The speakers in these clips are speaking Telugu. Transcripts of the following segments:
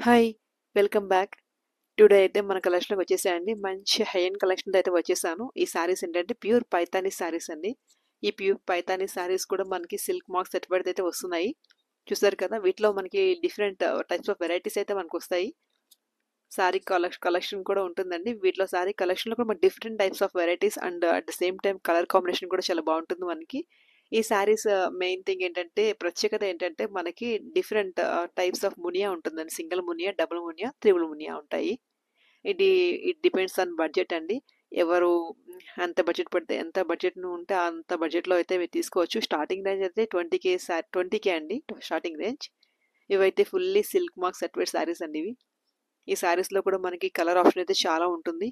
హాయ్! Welcome back. టుడే అయితే మన కలెక్షన్‌లోకి వచ్చేసాయండి. మంచి హై ఎండ్ కలెక్షన్‌తో అయితే వచ్చేసాను. ఈ శారీస్ ఏంటంటే ప్యూర్ పైతాని శారీస్ అండి. ఈ ప్యూర్ పైతాని శారీస్ కూడా మనకి సిల్క్ మార్క్ సర్టిఫైడ్ అయితే వస్తున్నాయి. చూసారు కదా! వీటిలో మనకి డిఫరెంట్ టైప్స్ ఆఫ్ వెరైటీస్ అయితే మనకొస్తాయి. శారీ కలెక్షన్ కూడా ఉంటుందండి. వీటిలో శారీ కలెక్షన్‌లో కూడా మనకి different types of varieties and at the same time colour combination కూడా చాలా బావుంటుంది మనకి. ఈ శారీస్ మెయిన్ థింగ్ ఏంటంటే ప్రత్యేకత ఏంటంటే మనకి డిఫరెంట్ టైప్స్ ఆఫ్ మునియా ఉంటుందండి. Single Muniya, double Muniya, triple Muniya ఉంటాయి. ఇది ఇట్ డిపెండ్స్ ఆన్ బడ్జెట్ అండి. ఎవరు ఎంత బడ్జెట్ పడితే ఎంత బడ్జెట్ ఉంటే అంత బడ్జెట్‌లో అయితే మీరు తీసుకోవచ్చు. స్టార్టింగ్ రేంజ్ అయితే 20,000 అండి స్టార్టింగ్ రేంజ్. ఇవైతే fully silk mark certified saris అండి ఇవి. ఈ శారీస్‌లో కూడా మనకి కలర్ ఆప్షన్ అయితే చాలా ఉంటుంది.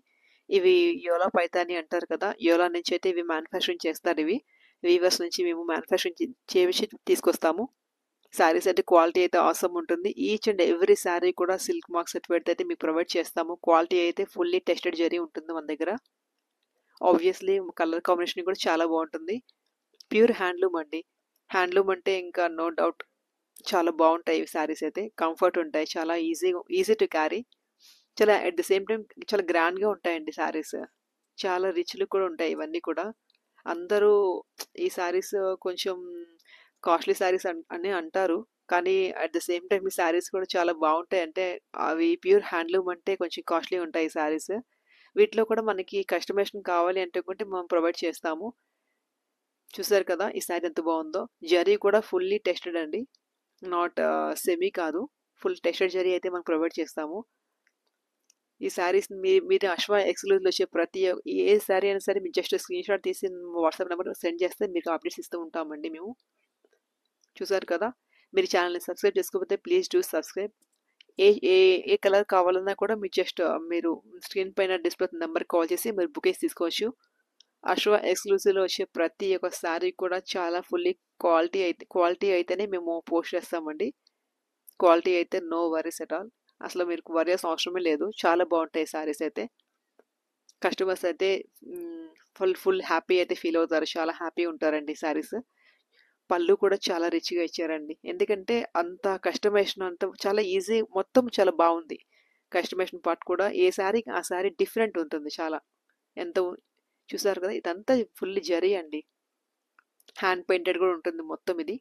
ఇవి యోలా పైతాని అంటారు కదా! యోలా నుంచి అయితే ఇవి మ్యానుఫ్యాక్చరింగ్ చేస్తారు ఇవి. వీవర్స్ నుంచి మేము మ్యానుఫ్యాక్చరింగ్ చేపించి తీసుకొస్తాము. శారీస్ అయితే క్వాలిటీ అయితే ఆసమ్ ఉంటుంది. ఈచ్ అండ్ ఎవ్రీ శారీ కూడా సిల్క్ మార్క్ సర్టిఫైడ్ అయితే మీకు ప్రొవైడ్ చేస్తాము. క్వాలిటీ అయితే ఫుల్లీ టెస్టెడ్ జరీ ఉంటుంది మన దగ్గర. ఆబ్వియస్లీ కలర్ కాంబినేషన్ కూడా చాలా బాగుంటుంది. ప్యూర్ హ్యాండ్లూమ్ అండి. హ్యాండ్లూమ్ అంటే ఇంకా నో డౌట్ చాలా బాగుంటాయి ఈ శారీస్ అయితే. కంఫర్ట్ ఉంటాయి. చాలా ఈజీ టు క్యారీ. చాలా అట్ ద సేమ్ టైం చాలా గ్రాండ్‌గా ఉంటాయండి శారీస్. చాలా రిచ్ లుక్ కూడా ఉంటాయి ఇవన్నీ కూడా. అందరూ ఈ శారీస్ కొంచెం కాస్ట్‌లీ శారీస్ అని అంటారు. కానీ అట్ ద సేమ్ టైమ్ ఈ శారీస్ కూడా చాలా బావుంటాయి. అంటే అవి ప్యూర్ హ్యాండ్లూమ్ అంటే కొంచెం కాస్ట్‌లీ ఉంటాయి ఈ శారీస్. వీటిలో కూడా మనకి కస్టమైజేషన్ కావాలి అంటే కూడా మనం ప్రొవైడ్ చేస్తాము. చూసారు కదా! ఈ శారీ ఎంత బావుందో. జరీ కూడా ఫుల్లీ టెస్టెడ్ అండి. నాట్ సెమీ కాదు. ఫుల్ టెస్టెడ్ జరీ అయితే మనం ప్రొవైడ్ చేస్తాము. ఈ శారీస్ మీరు అశ్వ ఎక్స్‌క్లూజివ్‌లో వచ్చే ఏ శారీ అయినా సరే మీరు జస్ట్ స్క్రీన్‌షాట్ తీసి వాట్సాప్ నెంబర్‌కి సెండ్ చేస్తే మీకు అప్డేట్స్ ఇస్తూ ఉంటామండి మేము. చూసారు కదా! మీరు ఛానెల్‌ని సబ్స్క్రైబ్ చేసుకోకపోతే please do subscribe. A A A colour కావాలన్నా కూడా మీరు జస్ట్ మీరు స్క్రీన్ పైన డిస్‌ప్లే అవుతున్న నెంబర్‌కి కాల్ చేసి మీరు బుకింగ్స్ తీసుకోవచ్చు. అశ్వ ఎక్స్‌క్లూజివ్‌లో వచ్చే ప్రతి ఒక్క శారీ కూడా చాలా ఫుల్లీ క్వాలిటీ అయితేనే మేము పోస్ట్ చేస్తామండి. క్వాలిటీ అయితే నో వరీస్ ఎట్ ఆల్. అసలు మీరు వరీ అవ్వాల్సిన అవసరమే లేదు. చాలా బావుంటాయి శారీస్ అయితే. కస్టమర్స్ అయితే ఫుల్ హ్యాపీ అయితే ఫీల్ అవుతారు. చాలా హ్యాపీ ఉంటారండి శారీస్. పళ్ళు కూడా చాలా రిచ్‌గా ఇచ్చారండి. ఎందుకంటే అంత కస్టమైజేషన్ అంతా చాలా ఈజీ మొత్తం చాలా బావుంది. కస్టమైజేషన్ పార్ట్ కూడా ఏ శారీకి ఆ శారీ డిఫరెంట్ ఉంటుంది చాలా. ఎంత ఉ చూసారు కదా! ఇదంతా ఫుల్ జరీ అండి. హ్యాండ్ పెయింటెడ్ కూడా ఉంటుంది మొత్తం ఇది.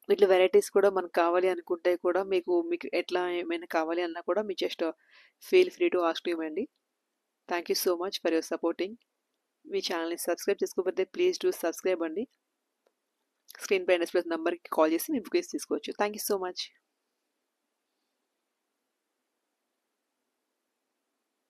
వీటిలో వెరైటీస్ కూడా మనకు కావాలి అనుకుంటే కూడా మీకు ఎట్లా ఏమైనా కావాలి అన్నా కూడా మీరు just feel free to ask him అండి. Thank you so much for your supporting. మీ ఛానల్‌ని సబ్స్క్రైబ్ చేసుకోకపోతే ప్లీజ్ డూ సబ్స్క్రైబ్ అండి. స్క్రీన్ పైన డిస్ప్లే నంబర్‌కి కాల్ చేసి మీ బుకింగ్స్ తీసుకోవచ్చు. Thank you so much.